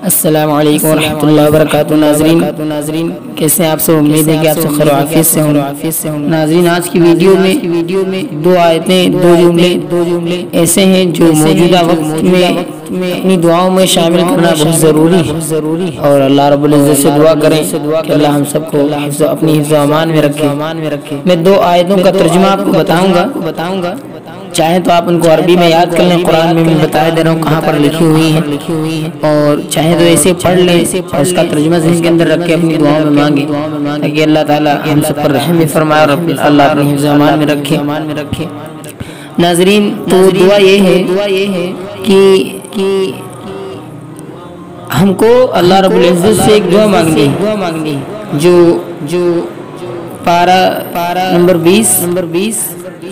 السلام علیکم ورحمۃ اللہ وبرکاتہ۔ ناظرین کیسے ہیں آپ سب؟ امید ہے کہ آپ سب خیر و عافیت سے ہوں۔ ناظرین آج کی ویڈیو میں دو آیتیں دو جملے ایسے ہیں جو موجودہ وقت میں اپنی دعاؤں میں شامل کرنا بہت ضروری ہے، اور اللہ رب العزت سے دعا کریں کہ اللہ ہم سب کو اپنی حفظ و امان میں رکھے۔ میں دو آیتوں کا ترجمہ آپ کو بتاؤں گا، چاہیں تو آپ ان کو عربی میں یاد کر لیں، قرآن میں بتا دے رہا ہوں کہاں پر لکھی ہوئی ہیں، اور چاہیں تو ایسے پڑھ لیں اور اس کا ترجمہ ذہن کے اندر رکھ کے اپنی دعاؤں میں مانگیں تاکہ اللہ تعالیٰ ہم سب پر رحم فرمائے اور اللہ اپنی حفظ و امان میں رکھے۔ ناظرین تو دعا یہ ہے کہ ہم کو اللہ رب العزت سے ایک دعا مانگنی جو پارہ نمبر 20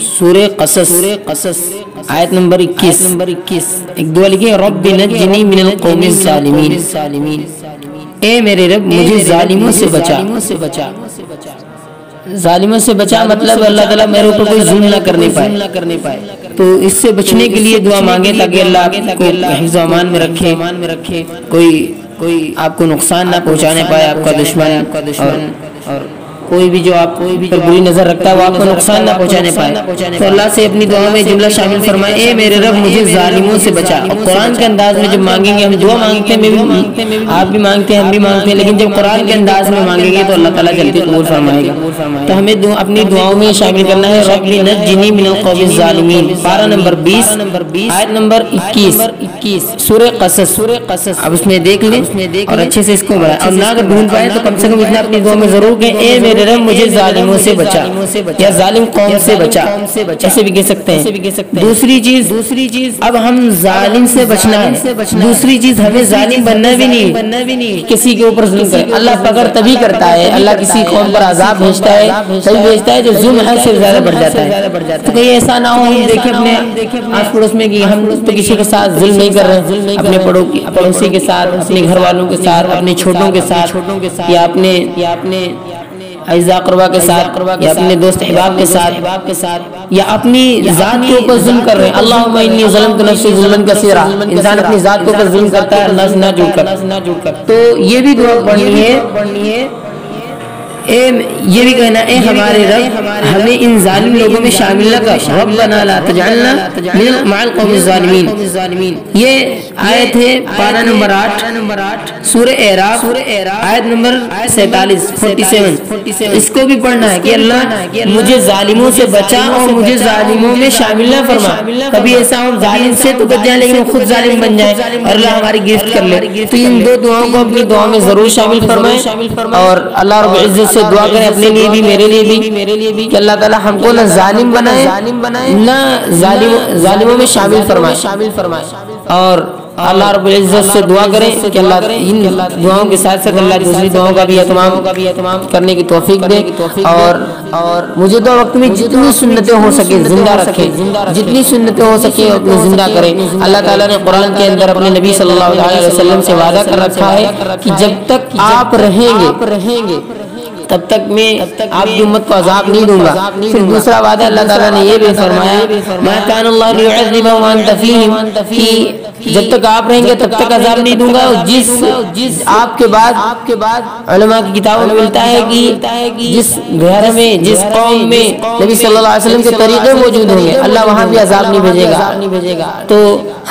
سورہ قصص آیت نمبر 21 ایک دعا لکھی ہے، رب نجنی من القوم الظالمین، اے میرے رب مجھے ظالموں سے بچا۔ ظالموں سے بچا مطلب اللہ تعالیٰ میرے اوپر کوئی ظلم نہ کرنے پائے، تو اس سے بچنے کے لیے دعا مانگیں تاکہ اللہ آپ کو حفظ و امان میں رکھے، کوئی آپ کو نقصان نہ پہنچانے پائے، آپ کا دشمن اور کوئی بھی جو آپ پر بری نظر رکھتا ہے وہ آپ کو نقصان نہ پہنچانے پائے۔ تو اللہ سے اپنی دعا میں جملہ شامل فرمائے، اے میرے رب مجھے ظالموں سے بچا۔ اور قرآن کے انداز میں جب مانگیں گے، ہم دعا مانگتے ہیں، آپ بھی مانگتے ہیں، ہم بھی مانگتے ہیں، لیکن جب قرآن کے انداز میں مانگیں گے تو اللہ تعالیٰ جلدی قبول فرمائے گا۔ تو ہمیں اپنی دعاؤں میں شامل کرنا ہے، رب نجنی من القوم الظالمین، پارہ نمبر 20 آیت نمبر 21 سورہ قصص۔ اب اس میں دیکھ لیں اور اچھے سے اس کو بڑھائیں، اور نہ اگر ڈھونڈ پائے تو کم سے کم اتنا اپنی دعا میں ضرور کہیں، اے میرے رب مجھے ظالموں سے بچا یا ظالم قوم سے بچا، ایسے بھی کہہ سکتے ہیں۔ دوسری چیز اب ہم ظالم سے بچنا ہے، دوسری چیز ہمیں ظالم بننا بھی نہیں، کسی کے اوپر ظلم کرے۔ اللہ پکڑ تبھی کرتا ہے، اللہ کسی قوم پر عذاب بھیجتا ہے جو ظلم ہے سے زیادہ بڑھ جاتا ہے۔ تو کہیں ایسا نہ ہو ہم دیکھیں اپنے آس پڑوس میں کہ ہم تو کسی کے ساتھ ظلم نہیں کر رہے، اپنے پڑوسی کے ساتھ، اپنے گھر والوں کے ساتھ، اپنے چھوٹوں کے ساتھ، یا اپنے اعزاء اقربا کے ساتھ، یا اپنے دوست احباب کے ساتھ، یا اپنی ذات کے اوپر ظلم کر رہے ہیں۔ اللہم انی ظلمت نفسی ظلما کثیرا، انسان اپنی ذات کے اوپر ظلم کرتا ہے اللہ سے نہ جڑ کر۔ تو یہ بھی دعا پڑھنی ہے، یہ بھی کہنا اے ہمارے رب ہمیں ان ظالم لوگوں میں شامل نہ کر، ربنا لا تجعلنا مع القوم الظالمین۔ یہ آیت ہے پارہ نمبر 8 سورہ اعراف آیت نمبر 47۔ اس کو بھی پڑھنا ہے کہ اللہ مجھے ظالموں سے بچا اور مجھے ظالموں میں شامل نہ فرما۔ کبھی ایسا ہم ظالم سے تو بچ جائیں لیکن ہم خود ظالم بن جائیں اور اللہ ہماری گرفت کر لے۔ تو ان دو دعاؤں کو اپنی دعا میں ضرور شامل فرمائیں، اور اللہ رب العزت سے دعا کریں اپنے لیے بھی میرے لیے بھی کہ اللہ تعالیٰ ہم کو نہ ظالم بنائے نہ ظالموں میں شامل فرمائے، اور اللہ رب العزت سے دعا کریں کہ اللہ ان دعاؤں کے ساتھ ساتھ اللہ دوسری دعاؤں کا بھی اہتمام کرنے کی توفیق دے، اور مجھے تو وقت میں جتنی سنتیں ہو سکے زندہ رکھے، جتنی سنتیں ہو سکے اتنی زندہ کرے۔ اللہ تعالیٰ نے قرآن کے اندر اپنے نبی صلی اللہ علیہ وسلم سے وعدہ کر رکھا ہے کہ جب تک آپ رہیں گے تب تک میں آپ کی امت کو عذاب نہیں دوں گا۔ پھر دوسرا وعدہ اللہ تعالیٰ نے یہ بھی فرمایا، ما کان اللہ لیعذبہم وانت فیہم، کہ جب تک آپ رہیں گے تب تک عذاب نہیں دوں گا۔ جس آپ کے بعد علماء کی کتابوں میں ملتا ہے کہ جس گھر میں جس قوم میں نبی صلی اللہ علیہ وسلم کے طریقے موجود ہوں گے اللہ وہاں بھی عذاب نہیں بھیجے گا۔ تو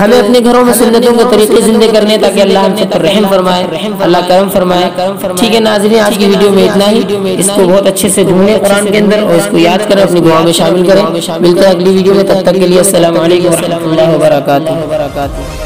ہمیں اپنے گھروں میں سنتوں کے طریقے زندہ کرنے تاکہ اللہ ہم سب پر رحم فرمائے، اللہ کرم فرمائے۔ ٹھیک ہے ناظرین، آج کی ویڈیو میں اتنا ہی، اس کو بہت اچھے سے ڈھونڈیں قرآن کے اندر اور اس کو یاد کریں، اپنی دعا میں شامل کریں۔ ملتے ہیں اگلی ویڈیو میں، تب تک کے لیے السلام علیکم ورحمۃ اللہ وبرکاتہ۔